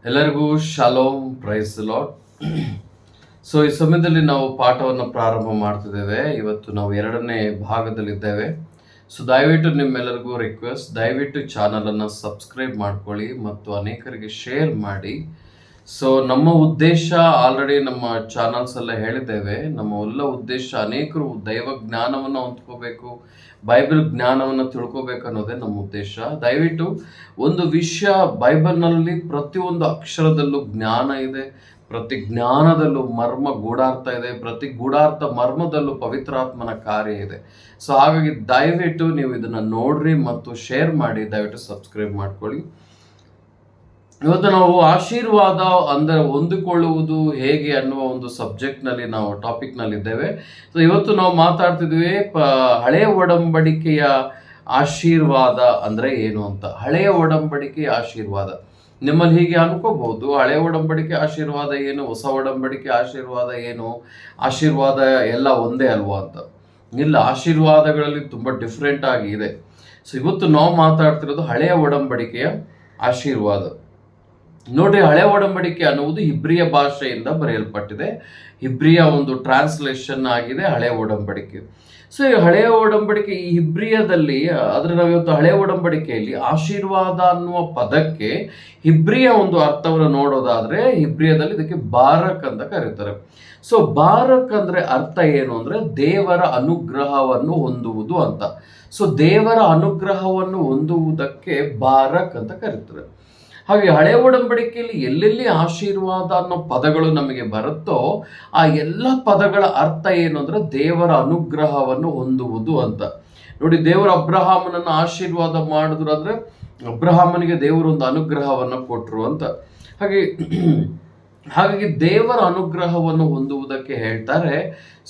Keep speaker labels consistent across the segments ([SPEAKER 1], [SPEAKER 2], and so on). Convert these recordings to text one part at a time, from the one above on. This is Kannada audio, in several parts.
[SPEAKER 1] ಎಲ್ಲರಿಗೂ ಶಾಲೋಮ್, ಪ್ರೈಸ್ ಲಾರ್ಡ್. ಸೊ ಈ ಸಮಯದಲ್ಲಿ ನಾವು ಪಾಠವನ್ನು ಪ್ರಾರಂಭ ಮಾಡ್ತಿದ್ದೇವೆ. ಇವತ್ತು ನಾವು 2ನೇ ಭಾಗದಲ್ಲಿದ್ದೇವೆ. ಸೊ ದಯವಿಟ್ಟು ನಿಮ್ಮೆಲ್ಲರಿಗೂ ರಿಕ್ವೆಸ್ಟ್, ದಯವಿಟ್ಟು ಚಾನಲನ್ನು ಸಬ್ಸ್ಕ್ರೈಬ್ ಮಾಡ್ಕೊಳ್ಳಿ ಮತ್ತು ಅನೇಕರಿಗೆ ಶೇರ್ ಮಾಡಿ. ಸೊ ನಮ್ಮ ಉದ್ದೇಶ ಆಲ್ರೆಡಿ ನಮ್ಮ ಚಾನಲ್ಸ್ ಎಲ್ಲ ಹೇಳಿದ್ದೇವೆ. ನಮ್ಮ ಎಲ್ಲ ಉದ್ದೇಶ ಅನೇಕರು ದೈವ ಜ್ಞಾನವನ್ನು ಹೊಂದ್ಕೋಬೇಕು, ಬೈಬಲ್ ಜ್ಞಾನವನ್ನು ತಿಳ್ಕೋಬೇಕು ಅನ್ನೋದೇ ನಮ್ಮ ಉದ್ದೇಶ. ದಯವಿಟ್ಟು ಒಂದು ವಿಷಯ, ಬೈಬಲ್ನಲ್ಲಿ ಪ್ರತಿಯೊಂದು ಅಕ್ಷರದಲ್ಲೂ ಜ್ಞಾನ ಇದೆ, ಪ್ರತಿ ಜ್ಞಾನದಲ್ಲೂ ಮರ್ಮ ಗೂಢಾರ್ಥ ಇದೆ, ಪ್ರತಿ ಗೂಢಾರ್ಥ ಮರ್ಮದಲ್ಲೂ ಪವಿತ್ರಾತ್ಮನ ಕಾರ್ಯ ಇದೆ. ಸೊ ಹಾಗಾಗಿ ದಯವಿಟ್ಟು ನೀವು ಇದನ್ನು ನೋಡ್ರಿ ಮತ್ತು ಶೇರ್ ಮಾಡಿ, ದಯವಿಟ್ಟು ಸಬ್ಸ್ಕ್ರೈಬ್ ಮಾಡ್ಕೊಳ್ಳಿ. ಇವತ್ತು ನಾವು ಆಶೀರ್ವಾದ ಅಂದರೆ ಹೊಂದಿಕೊಳ್ಳುವುದು ಹೇಗೆ ಅನ್ನುವ ಒಂದು ಸಬ್ಜೆಕ್ಟ್ನಲ್ಲಿ ನಾವು ಟಾಪಿಕ್ನಲ್ಲಿ ಇದ್ದೇವೆ. ಸೊ ಇವತ್ತು ನಾವು ಮಾತಾಡ್ತಿದ್ವಿ ಹಳೆಯ ಒಡಂಬಡಿಕೆಯ ಆಶೀರ್ವಾದ ಅಂದರೆ ಏನು ಅಂತ. ಹಳೆಯ ಒಡಂಬಡಿಕೆಯ ಆಶೀರ್ವಾದ ನಿಮ್ಮಲ್ಲಿ ಹೀಗೆ ಅನ್ಕೋಬಹುದು, ಹಳೆಯ ಒಡಂಬಡಿಕೆ ಆಶೀರ್ವಾದ ಏನು, ಹೊಸ ಒಡಂಬಡಿಕೆ ಆಶೀರ್ವಾದ ಏನು, ಆಶೀರ್ವಾದ ಎಲ್ಲ ಒಂದೇ ಅಲ್ವಾ ಅಂತ. ಇಲ್ಲ, ಆಶೀರ್ವಾದಗಳಲ್ಲಿ ತುಂಬ ಡಿಫ್ರೆಂಟ್ ಆಗಿ ಇದೆ. ಸೊ ಇವತ್ತು ನಾವು ಮಾತಾಡ್ತಿರೋದು ಹಳೆಯ ಒಡಂಬಡಿಕೆಯ ಆಶೀರ್ವಾದ. ನೋಡ್ರಿ, ಹಳೆ ಒಡಂಬಡಿಕೆ ಅನ್ನುವುದು ಇಬ್ರಿಯ ಭಾಷೆಯಿಂದ ಬರೆಯಲ್ಪಟ್ಟಿದೆ. ಇಬ್ರಿಯ ಒಂದು ಟ್ರಾನ್ಸ್ಲೇಷನ್ ಆಗಿದೆ ಹಳೆ ಒಡಂಬಡಿಕೆ. ಸೊ ಈ ಹಳೆಯ ಒಡಂಬಡಿಕೆ ಈ ಇಬ್ರಿಯದಲ್ಲಿ, ಆದರೆ ನಾವು ಇವತ್ತು ಹಳೆಯ ಒಡಂಬಡಿಕೆಯಲ್ಲಿ ಆಶೀರ್ವಾದ ಅನ್ನುವ ಪದಕ್ಕೆ ಇಬ್ರಿಯ ಒಂದು ಅರ್ಥವನ್ನು ನೋಡೋದಾದ್ರೆ, ಇಬ್ರಿಯದಲ್ಲಿ ಇದಕ್ಕೆ ಬಾರಕ್ ಅಂತ ಕರೀತಾರೆ. ಸೊ ಬಾರಕ್ ಅಂದ್ರೆ ಅರ್ಥ ಏನು ಅಂದ್ರೆ ದೇವರ ಅನುಗ್ರಹವನ್ನು ಹೊಂದುವುದು ಅಂತ. ಸೊ ದೇವರ ಅನುಗ್ರಹವನ್ನು ಹೊಂದುವುದಕ್ಕೆ ಬಾರಕ್ ಅಂತ ಕರೀತಾರೆ. ಹಾಗೆ ಹಳೆ ಒಡಂಬಡಿಕೆಯಲ್ಲಿ ಎಲ್ಲೆಲ್ಲಿ ಆಶೀರ್ವಾದ ಅನ್ನೋ ಪದಗಳು ನಮಗೆ ಬರುತ್ತೋ ಆ ಎಲ್ಲ ಪದಗಳ ಅರ್ಥ ಏನು ಅಂದ್ರೆ ದೇವರ ಅನುಗ್ರಹವನ್ನು ಹೊಂದುವುದು ಅಂತ. ನೋಡಿ, ದೇವರ ಅಬ್ರಹಾಮನನ್ನು ಆಶೀರ್ವಾದ ಮಾಡಿದ್ರು ಅಂದ್ರೆ ಅಬ್ರಹಾಮನಿಗೆ ದೇವರು ಒಂದು ಅನುಗ್ರಹವನ್ನು ಕೊಟ್ಟರು ಅಂತ. ಹಾಗಾಗಿ ದೇವರ ಅನುಗ್ರಹವನ್ನು ಹೊಂದುವುದಕ್ಕೆ ಹೇಳ್ತಾರೆ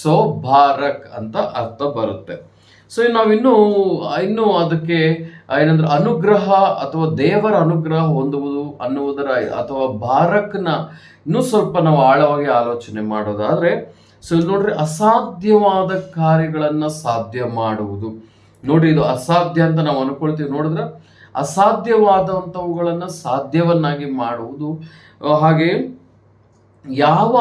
[SPEAKER 1] ಸೋಭಾರಕ್ ಅಂತ ಅರ್ಥ ಬರುತ್ತೆ. ಸೊ ನಾವಿನ್ನೂ ಅದಕ್ಕೆ ಏನಂದ್ರೆ ಅನುಗ್ರಹ ಅಥವಾ ದೇವರ ಅನುಗ್ರಹ ಹೊಂದುವುದು ಅನ್ನುವುದರ ಅಥವಾ ಬಾರಕ್ನ ಇನ್ನೂ ಸ್ವಲ್ಪ ನಾವು ಆಳವಾಗಿ ಆಲೋಚನೆ ಮಾಡೋದಾದ್ರೆ, ಸೊ ನೋಡ್ರಿ, ಅಸಾಧ್ಯವಾದ ಕಾರ್ಯಗಳನ್ನ ಸಾಧ್ಯ ಮಾಡುವುದು. ನೋಡ್ರಿ, ಇದು ಅಸಾಧ್ಯ ಅಂತ ನಾವು ಅನ್ಕೊಳ್ತೀವಿ, ನೋಡಿದ್ರೆ ಅಸಾಧ್ಯವಾದಂಥವುಗಳನ್ನ ಸಾಧ್ಯವನ್ನಾಗಿ ಮಾಡುವುದು. ಹಾಗೆ ಯಾವ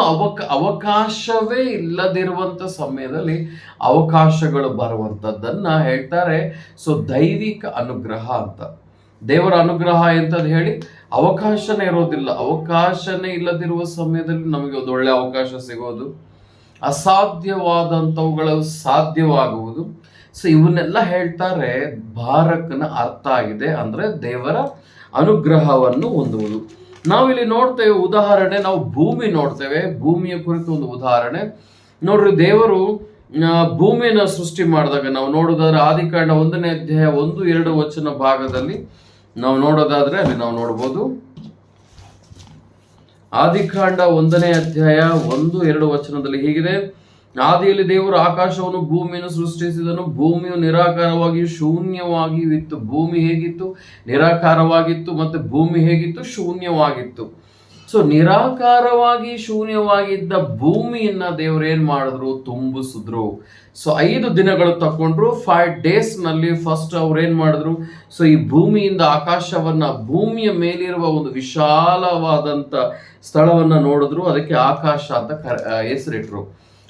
[SPEAKER 1] ಅವಕಾಶವೇ ಇಲ್ಲದಿರುವಂಥ ಸಮಯದಲ್ಲಿ ಅವಕಾಶಗಳು ಬರುವಂಥದ್ದನ್ನ ಹೇಳ್ತಾರೆ ಸೊ ದೈವಿಕ ಅನುಗ್ರಹ ಅಂತ. ದೇವರ ಅನುಗ್ರಹ ಎಂತದ್ದು ಹೇಳಿ, ಅವಕಾಶನೇ ಇರೋದಿಲ್ಲ, ಅವಕಾಶನೇ ಇಲ್ಲದಿರುವ ಸಮಯದಲ್ಲಿ ನಮಗೆ ಒಂದು ಒಳ್ಳೆ ಅವಕಾಶ ಸಿಗೋದು, ಅಸಾಧ್ಯವಾದಂಥವುಗಳು ಸಾಧ್ಯವಾಗುವುದು. ಸೊ ಇವನ್ನೆಲ್ಲ ಹೇಳ್ತಾರೆ ಬಾರಕನ ಅರ್ಥ ಆಗಿದೆ ಅಂದ್ರೆ ದೇವರ ಅನುಗ್ರಹವನ್ನು ಹೊಂದುವುದು. ನಾವಿಲ್ಲಿ ನೋಡ್ತೇವೆ ಉದಾಹರಣೆ, ನಾವು ಭೂಮಿ ನೋಡ್ತೇವೆ, ಭೂಮಿಯ ಕುರಿತು ಒಂದು ಉದಾಹರಣೆ ನೋಡ್ರಿ. ದೇವರು ಭೂಮಿಯನ್ನು ಸೃಷ್ಟಿ ಮಾಡಿದಾಗ ನಾವು ನೋಡೋದಾದ್ರೆ ಆದಿಕಾಂಡ 1ನೇ ಅಧ್ಯಾಯ 1-2 ವಚನ ಭಾಗದಲ್ಲಿ ನಾವು ನೋಡೋದಾದ್ರೆ ಅಲ್ಲಿ ನಾವು ನೋಡ್ಬೋದು. ಆದಿಕಾಂಡ 1ನೇ ಅಧ್ಯಾಯ 1-2 ವಚನದಲ್ಲಿ ಹೀಗಿದೆ: ಆದಿಯಲ್ಲಿ ದೇವರು ಆಕಾಶವನ್ನು ಭೂಮಿಯನ್ನು ಸೃಷ್ಟಿಸಿದನು. ಭೂಮಿಯು ನಿರಾಕಾರವಾಗಿ ಶೂನ್ಯವಾಗಿಯೂ ಇತ್ತು. ಭೂಮಿ ಹೇಗಿತ್ತು? ನಿರಾಕಾರವಾಗಿತ್ತು. ಮತ್ತೆ ಭೂಮಿ ಹೇಗಿತ್ತು? ಶೂನ್ಯವಾಗಿತ್ತು. ಸೊ ನಿರಾಕಾರವಾಗಿ ಶೂನ್ಯವಾಗಿದ್ದ ಭೂಮಿಯನ್ನ ದೇವರು ಏನ್ ಮಾಡಿದ್ರು? ತುಂಬಿಸಿದ್ರು. ಸೊ 5 ದಿನಗಳು ತಕೊಂಡ್ರು. 5 days ನಲ್ಲಿ ಫಸ್ಟ್ ಅವ್ರು ಏನ್ ಮಾಡಿದ್ರು? ಸೊ ಈ ಭೂಮಿಯಿಂದ ಆಕಾಶವನ್ನ, ಭೂಮಿಯ ಮೇಲಿರುವ ಒಂದು ವಿಶಾಲವಾದಂತ ಸ್ಥಳವನ್ನ ನೋಡಿದ್ರು. ಅದಕ್ಕೆ ಆಕಾಶ ಅಂತ ಹೆಸರಿಟ್ರು.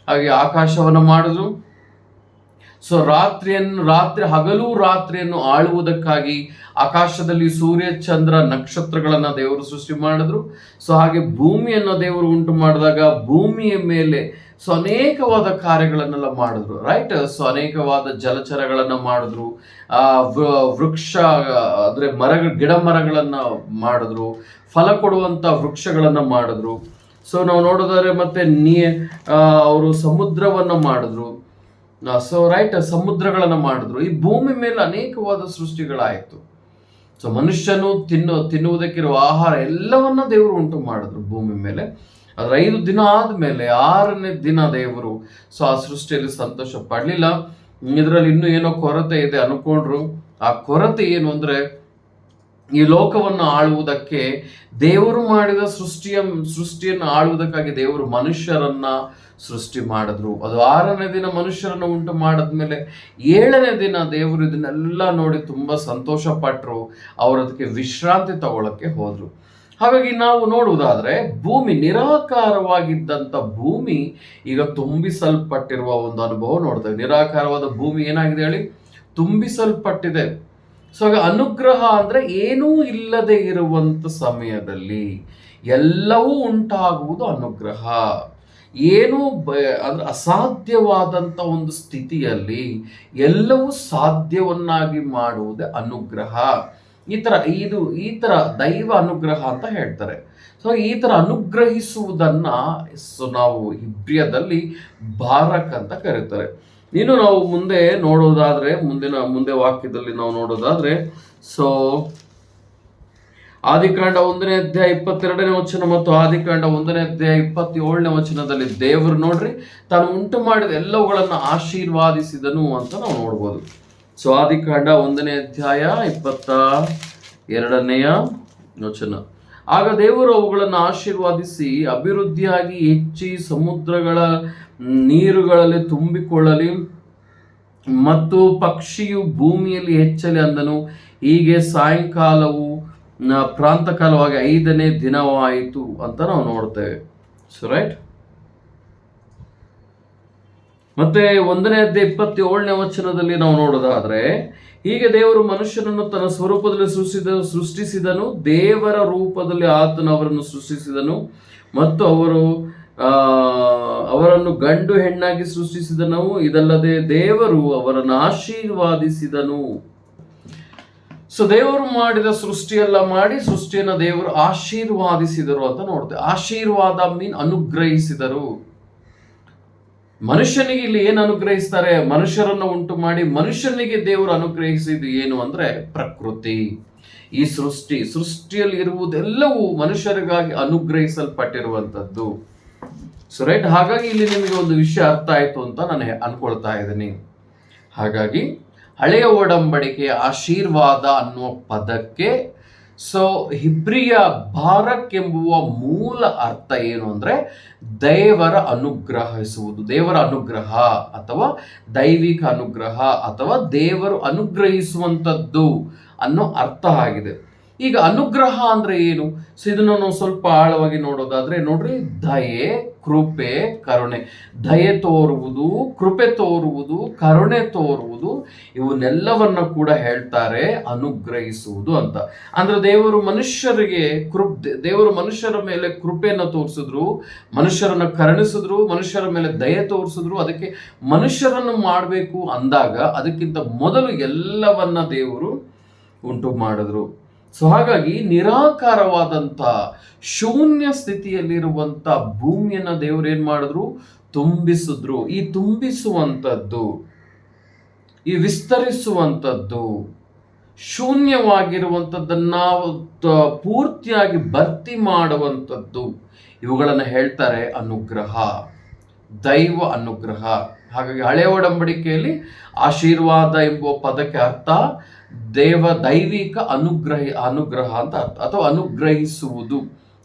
[SPEAKER 1] ಹಾಗೆ ಆಕಾಶವನ್ನು ಮಾಡಿದ್ರು. ಸೊ ಹಗಲು ರಾತ್ರಿಯನ್ನು ಆಳುವುದಕ್ಕಾಗಿ ಆಕಾಶದಲ್ಲಿ ಸೂರ್ಯ, ಚಂದ್ರ, ನಕ್ಷತ್ರಗಳನ್ನ ದೇವರು ಸೃಷ್ಟಿ ಮಾಡಿದ್ರು. ಸೊ ಹಾಗೆ ಭೂಮಿಯನ್ನು ದೇವರು ಉಂಟು ಮಾಡಿದಾಗ ಭೂಮಿಯ ಮೇಲೆ ಸೊ ಅನೇಕವಾದ ಕಾರ್ಯಗಳನ್ನೆಲ್ಲ ಮಾಡಿದ್ರು, ರೈಟ್. ಸೊ ಅನೇಕವಾದ ಜಲಚರಗಳನ್ನ ಮಾಡಿದ್ರು, ವೃಕ್ಷ ಅಂದ್ರೆ ಗಿಡ ಮರಗಳನ್ನ ಮಾಡಿದ್ರು, ಫಲ ಕೊಡುವಂತ ವೃಕ್ಷಗಳನ್ನ ಮಾಡಿದ್ರು. ಸೊ ನಾವು ನೋಡೋದಾದ್ರೆ ಮತ್ತೆ ಅವರು ಸಮುದ್ರವನ್ನ ಮಾಡಿದ್ರು. ಸೊ ರೈಟ್, ಸಮುದ್ರಗಳನ್ನ ಮಾಡಿದ್ರು. ಈ ಭೂಮಿ ಮೇಲೆ ಅನೇಕವಾದ ಸೃಷ್ಟಿಗಳಾಯಿತು. ಸೊ ಮನುಷ್ಯನು ತಿನ್ನುವುದಕ್ಕಿರುವ ಆಹಾರ ಎಲ್ಲವನ್ನ ದೇವರು ಉಂಟು ಮಾಡಿದ್ರು ಭೂಮಿ ಮೇಲೆ. ಆದ್ರೆ 5 ದಿನ ಆದ್ಮೇಲೆ 6ನೇ ದಿನ ದೇವರು ಸೊ ಆ ಸೃಷ್ಟಿಯಲ್ಲಿ ಸಂತೋಷ ಪಡ್ಲಿಲ್ಲ. ಇದರಲ್ಲಿ ಇನ್ನೂ ಏನೋ ಕೊರತೆ ಇದೆ ಅನ್ಕೊಂಡ್ರು. ಆ ಕೊರತೆ ಏನು ಅಂದ್ರೆ, ಈ ಲೋಕವನ್ನು ಆಳುವುದಕ್ಕೆ ದೇವರು ಮಾಡಿದ ಸೃಷ್ಟಿಯನ್ನು ಆಳುವುದಕ್ಕಾಗಿ ದೇವರು ಮನುಷ್ಯರನ್ನ ಸೃಷ್ಟಿ ಮಾಡಿದ್ರು. ಅದು 6ನೇ ದಿನ ಮನುಷ್ಯರನ್ನು ಉಂಟು ಮಾಡಿದ್ಮೇಲೆ 7ನೇ ದಿನ ದೇವರು ಇದನ್ನೆಲ್ಲ ನೋಡಿ ತುಂಬಾ ಸಂತೋಷ ಪಟ್ಟರು. ಅವರು ಅದಕ್ಕೆ ವಿಶ್ರಾಂತಿ ತಗೊಳಕ್ಕೆ ಹೋದ್ರು. ಹಾಗಾಗಿ ನಾವು ನೋಡುವುದಾದ್ರೆ ಭೂಮಿ ನಿರಾಕಾರವಾಗಿದ್ದಂಥ ಭೂಮಿ ಈಗ ತುಂಬಿಸಲ್ಪಟ್ಟಿರುವ ಒಂದು ಅನುಭವ ನೋಡ್ತೇವೆ. ನಿರಾಕಾರವಾದ ಭೂಮಿ ಏನಾಗಿದೆ ಹೇಳಿ, ತುಂಬಿಸಲ್ಪಟ್ಟಿದೆ. ಸೊ ಹಾಗೆ ಅನುಗ್ರಹ ಅಂದ್ರೆ ಏನೂ ಇಲ್ಲದೆ ಇರುವಂತ ಸಮಯದಲ್ಲಿ ಎಲ್ಲವೂ ಉಂಟಾಗುವುದು ಅನುಗ್ರಹ. ಏನು ಅಂದ್ರೆ ಅಸಾಧ್ಯವಾದಂಥ ಒಂದು ಸ್ಥಿತಿಯಲ್ಲಿ ಎಲ್ಲವೂ ಸಾಧ್ಯವನ್ನಾಗಿ ಮಾಡುವುದೇ ಅನುಗ್ರಹ. ಈ ತರ ದೈವ ಅನುಗ್ರಹ ಅಂತ ಹೇಳ್ತಾರೆ. ಸೊ ಈ ತರ ಅನುಗ್ರಹಿಸುವುದನ್ನ ನಾವು ಇಬ್ರಿಯದಲ್ಲಿ ಬಾರಕ್ ಅಂತ ಕರೀತಾರೆ. ಇನ್ನು ನಾವು ಮುಂದೆ ನೋಡೋದಾದ್ರೆ ಮುಂದೆ ವಾಕ್ಯದಲ್ಲಿ ನಾವು ನೋಡೋದಾದ್ರೆ, ಸೊ ಆದಿಕಾಂಡ 1ನೇ ಅಧ್ಯಾಯ 22ನೇ ವಚನ ಮತ್ತು ಆದಿಕಾಂಡ 1ನೇ ಅಧ್ಯಾಯ 27ನೇ ವಚನದಲ್ಲಿ ದೇವರು ನೋಡ್ರಿ ತಾನು ಉಂಟು ಮಾಡಿದ ಎಲ್ಲವುಗಳನ್ನು ಆಶೀರ್ವಾದಿಸಿದನು ಅಂತ ನಾವು ನೋಡ್ಬೋದು. ಸೊ ಆದಿಕಾಂಡ 1ನೇ ಅಧ್ಯಾಯ 22ನೇ ವಚನ, ಆಗ ದೇವರು ಅವುಗಳನ್ನು ಆಶೀರ್ವಾದಿಸಿ ಅಭಿವೃದ್ಧಿಯಾಗಿ ಹೆಚ್ಚಿ ಸಮುದ್ರಗಳ ನೀರುಗಳಲ್ಲಿ ತುಂಬಿಕೊಳ್ಳಲಿ ಮತ್ತು ಪಕ್ಷಿಯು ಭೂಮಿಯಲ್ಲಿ ಹೆಚ್ಚಲಿ ಅಂದನು. ಹೀಗೆ ಸಾಯಂಕಾಲವು ಪ್ರಾಂತಕಾಲವಾಗಿ 5ನೇ ದಿನವಾಯಿತು ಅಂತ ನಾವು ನೋಡ್ತೇವೆ. So right. ಮತ್ತೆ 1ನೇ ಅಧ್ಯಾಯ 27ನೇ ವಚನದಲ್ಲಿ ನಾವು ನೋಡೋದಾದ್ರೆ, ಹೀಗೆ ದೇವರು ಮನುಷ್ಯನನ್ನು ತನ್ನ ಸ್ವರೂಪದಲ್ಲಿ ಸೃಷ್ಟಿಸಿದನು, ದೇವರ ರೂಪದಲ್ಲಿ ಆತನು ಅವರನ್ನು ಸೃಷ್ಟಿಸಿದನು ಮತ್ತು ಅವರನ್ನು ಗಂಡು ಹೆಣ್ಣಾಗಿ ಸೃಷ್ಟಿಸಿದನು. ಇದಲ್ಲದೆ ದೇವರು ಅವರನ್ನು ಆಶೀರ್ವಾದಿಸಿದನು. ಸೊ ದೇವರು ಮಾಡಿದ ಸೃಷ್ಟಿಯೆಲ್ಲ ಮಾಡಿ ಸೃಷ್ಟಿಯನ್ನು ದೇವರು ಆಶೀರ್ವಾದಿಸಿದರು ಅಂತ ನೋಡ್ತೇವೆ. ಆಶೀರ್ವಾದ ಮೀನ್ ಅನುಗ್ರಹಿಸಿದರು. ಮನುಷ್ಯನಿಗೆ ಇಲ್ಲಿ ಏನು ಅನುಗ್ರಹಿಸ್ತಾರೆ? ಮನುಷ್ಯರನ್ನು ಉಂಟು ಮಾಡಿ ಮನುಷ್ಯನಿಗೆ ದೇವರು ಅನುಗ್ರಹಿಸಿದ್ದು ಏನು ಅಂದ್ರೆ ಪ್ರಕೃತಿ. ಈ ಸೃಷ್ಟಿಯಲ್ಲಿ ಇರುವುದೆಲ್ಲವೂ ಮನುಷ್ಯರಿಗಾಗಿ ಅನುಗ್ರಹಿಸಲ್ಪಟ್ಟಿರುವಂಥದ್ದು. So right. ಹಾಗಾಗಿ ಇಲ್ಲಿ ನಿಮಗೆ ಒಂದು ವಿಷಯ ಅರ್ಥ ಆಯ್ತು ಅಂತ ನಾನು ಅನ್ಕೊಳ್ತಾ ಇದ್ದೀನಿ. ಹಾಗಾಗಿ ಹಳೆಯ ಒಡಂಬಡಿಕೆ ಆಶೀರ್ವಾದ ಅನ್ನುವ ಪದಕ್ಕೆ ಹಿಬ್ರಿಯ ಬಾರಕ್ ಎಂಬುವ ಮೂಲ ಅರ್ಥ ಏನು ಅಂದ್ರೆ ದೇವರ ಅನುಗ್ರಹಿಸುವುದು, ದೇವರ ಅನುಗ್ರಹ ಅಥವಾ ದೈವಿಕ ಅನುಗ್ರಹ ಅಥವಾ ದೇವರು ಅನುಗ್ರಹಿಸುವಂಥದ್ದು ಅನ್ನೋ ಅರ್ಥ ಆಗಿದೆ. ಈಗ ಅನುಗ್ರಹ ಅಂದ್ರೆ ಏನು? ಸೊ ಇದನ್ನು ನಾವು ಸ್ವಲ್ಪ ಆಳವಾಗಿ ನೋಡೋದಾದ್ರೆ ನೋಡ್ರಿ, ದಯೆ, ಕೃಪೆ, ಕರುಣೆ. ದಯೆ ತೋರುವುದು, ಕೃಪೆ ತೋರುವುದು, ಕರುಣೆ ತೋರುವುದು, ಇವನ್ನೆಲ್ಲವನ್ನ ಕೂಡ ಹೇಳ್ತಾರೆ ಅನುಗ್ರಹಿಸುವುದು ಅಂತ. ಅಂದ್ರೆ ದೇವರು ಮನುಷ್ಯರ ಮೇಲೆ ಕೃಪೆಯನ್ನು ತೋರಿಸಿದ್ರು, ಮನುಷ್ಯರನ್ನ ಕರುಣಿಸಿದ್ರು, ಮನುಷ್ಯರ ಮೇಲೆ ದಯೆ ತೋರಿಸಿದ್ರು. ಅದಕ್ಕೆ ಮನುಷ್ಯರನ್ನು ಮಾಡಬೇಕು ಅಂದಾಗ ಅದಕ್ಕಿಂತ ಮೊದಲು ಎಲ್ಲವನ್ನ ದೇವರು ಉಂಟು ಮಾಡಿದ್ರು. ಸೊ ಹಾಗಾಗಿ ನಿರಾಕಾರವಾದಂಥ ಶೂನ್ಯ ಸ್ಥಿತಿಯಲ್ಲಿರುವಂಥ ಭೂಮಿಯನ್ನ ದೇವರು ಏನ್ ಮಾಡಿದ್ರು? ತುಂಬಿಸಿದ್ರು. ಈ ತುಂಬಿಸುವಂಥದ್ದು, ಈ ವಿಸ್ತರಿಸುವಂಥದ್ದು, ಶೂನ್ಯವಾಗಿರುವಂಥದ್ದನ್ನ ಪೂರ್ತಿಯಾಗಿ ಭರ್ತಿ ಮಾಡುವಂಥದ್ದು, ಇವುಗಳನ್ನು ಹೇಳ್ತಾರೆ ಅನುಗ್ರಹ, ದೈವ ಅನುಗ್ರಹ. ಹಾಗಾಗಿ ಹಳೆಯ ಒಡಂಬಡಿಕೆಯಲ್ಲಿ ಆಶೀರ್ವಾದ ಎಂಬುವ ಪದಕ್ಕೆ ಅರ್ಥ ದೈವಿಕ ಅನುಗ್ರಹ ಅಂತ ಅರ್ಥ, ಅಥವಾ ಅನುಗ್ರಹಿಸುವುದು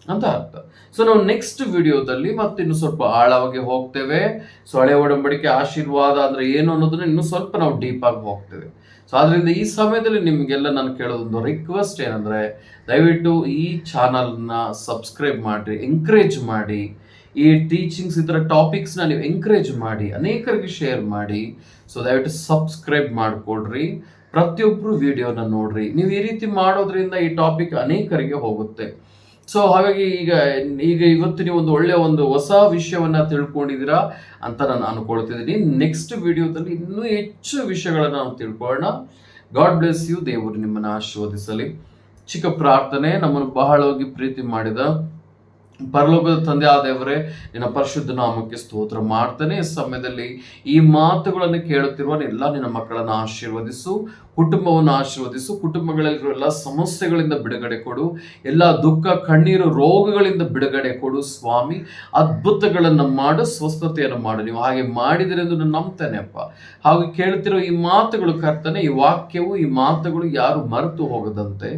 [SPEAKER 1] ಅಂತ ಅರ್ಥ. ಸೊ ನಾವು ನೆಕ್ಸ್ಟ್ ವಿಡಿಯೋದಲ್ಲಿ ಮತ್ತಿನ್ನು ಸ್ವಲ್ಪ ಆಳವಾಗಿ ಹೋಗ್ತೇವೆ. ಸೊ ಹಳೆಯ ಒಡಂಬಡಿಕೆ ಆಶೀರ್ವಾದ ಅಂದ್ರೆ ಏನು ಅನ್ನೋದನ್ನ ಇನ್ನು ಸ್ವಲ್ಪ ನಾವು ಡೀಪ್ ಆಗಿ ಹೋಗ್ತೇವೆ. ಸೊ ಆದ್ರಿಂದ ಈ ಸಮಯದಲ್ಲಿ ನಿಮಗೆಲ್ಲ ನಾನು ಕೇಳೋದೊಂದು ರಿಕ್ವೆಸ್ಟ್ ಏನಂದ್ರೆ, ದಯವಿಟ್ಟು ಈ ಚಾನಲ್ನ ಸಬ್ಸ್ಕ್ರೈಬ್ ಮಾಡ್ರಿ, ಎಂಕರೇಜ್ ಮಾಡಿ. ಈ ಟೀಚಿಂಗ್ಸ್ ಇದರ ಟಾಪಿಕ್ಸ್ನ ನೀವು ಎಂಕರೇಜ್ ಮಾಡಿ, ಅನೇಕರಿಗೆ ಶೇರ್ ಮಾಡಿ. ಸೊ ದಯವಿಟ್ಟು ಸಬ್ಸ್ಕ್ರೈಬ್ ಮಾಡಿಕೊಡ್ರಿ, ಪ್ರತಿಯೊಬ್ಬರು ವಿಡಿಯೋನ ನೋಡ್ರಿ. ನೀವು ಈ ರೀತಿ ಮಾಡೋದ್ರಿಂದ ಈ ಟಾಪಿಕ್ ಅನೇಕರಿಗೆ ಹೋಗುತ್ತೆ. ಸೊ ಹಾಗಾಗಿ ಈಗ ಇವತ್ತು ನೀವು ಒಂದು ಹೊಸ ವಿಷಯವನ್ನ ತಿಳ್ಕೊಂಡಿದ್ದೀರಾ ಅಂತ ನಾನು ಅನ್ಕೊಳ್ತಿದ್ದೀನಿ. ನೆಕ್ಸ್ಟ್ ವಿಡಿಯೋದಲ್ಲಿ ಇನ್ನೂ ಹೆಚ್ಚು ವಿಷಯಗಳನ್ನ ನಾವು ತಿಳ್ಕೊಳ್ಳೋಣ. God bless you. ದೇವರು ನಿಮ್ಮನ್ನು ಆಶೀರ್ವದಿಸಲಿ. ಚಿಕ್ಕ ಪ್ರಾರ್ಥನೆ. ನಮ್ಮನ್ನು ಬಹಳವಾಗಿ ಪ್ರೀತಿ ಮಾಡಿದ ಪರಲೋಕದ ತಂದೆ ಆದೇವರೇ, ನಿನ್ನ ಪರಿಶುದ್ಧ ನಾಮಕ್ಕೆ ಸ್ತೋತ್ರ ಮಾಡ್ತಾನೆ. ಈ ಸಮಯದಲ್ಲಿ ಈ ಮಾತುಗಳನ್ನು ಕೇಳುತ್ತಿರುವ ಎಲ್ಲ ನಿನ್ನ ಮಕ್ಕಳನ್ನು ಆಶೀರ್ವದಿಸು, ಕುಟುಂಬವನ್ನು ಆಶೀರ್ವದಿಸು. ಕುಟುಂಬಗಳಲ್ಲಿರುವ ಎಲ್ಲ ಸಮಸ್ಯೆಗಳಿಂದ ಬಿಡುಗಡೆ ಕೊಡು, ಎಲ್ಲ ದುಃಖ, ಕಣ್ಣೀರು, ರೋಗಗಳಿಂದ ಬಿಡುಗಡೆ ಕೊಡು ಸ್ವಾಮಿ. ಅದ್ಭುತಗಳನ್ನು ಮಾಡು, ಸ್ವಸ್ಥತೆಯನ್ನು ಮಾಡು. ನೀವು ಹಾಗೆ ಮಾಡಿದರೆ ಎಂದು ನಾನು ನಂಬ್ತೇನೆ ಅಪ್ಪ. ಹಾಗೆ ಕೇಳುತ್ತಿರೋ ಈ ಮಾತುಗಳು ಕರ್ತನೆ, ಈ ವಾಕ್ಯವು, ಈ ಮಾತುಗಳು ಯಾರು ಮರೆತು ಹೋಗದಂತೆ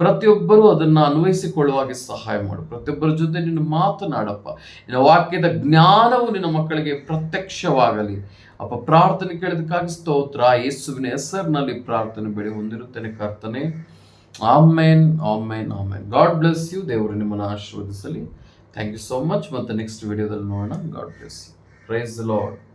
[SPEAKER 1] ಪ್ರತಿಯೊಬ್ಬರು ಅದನ್ನು ಅನ್ವಯಿಸಿಕೊಳ್ಳುವಾಗೆ ಸಹಾಯ ಮಾಡು. ಪ್ರತಿಯೊಬ್ಬರ ಜೊತೆ ನಿನ್ನ ಮಾತನಾಡಪ್ಪ. ನಿನ್ನ ವಾಕ್ಯದ ಜ್ಞಾನವು ನಿನ್ನ ಮಕ್ಕಳಿಗೆ ಪ್ರತ್ಯಕ್ಷವಾಗಲಿ ಅಪ್ಪ. ಪ್ರಾರ್ಥನೆ ಕೇಳಿದಕ್ಕಾಗಿ ಸ್ತೋತ್ರ. ಯೇಸುವಿನ ಹೆಸರಿನಲ್ಲಿ ಪ್ರಾರ್ಥನೆ ಬೇಡಿ ಹೊಂದಿರುತ್ತೇನೆ ಕರ್ತನೆ, amen amen amen. God bless you. ದೇವರು ನಿಮ್ಮನ್ನು ಆಶೀರ್ವದಿಸಲಿ. Thank you so much. ಮತ್ತೆ ನೆಕ್ಸ್ಟ್ ವಿಡಿಯೋದಲ್ಲಿ ನೋಡೋಣ. God bless you. Praise the lord.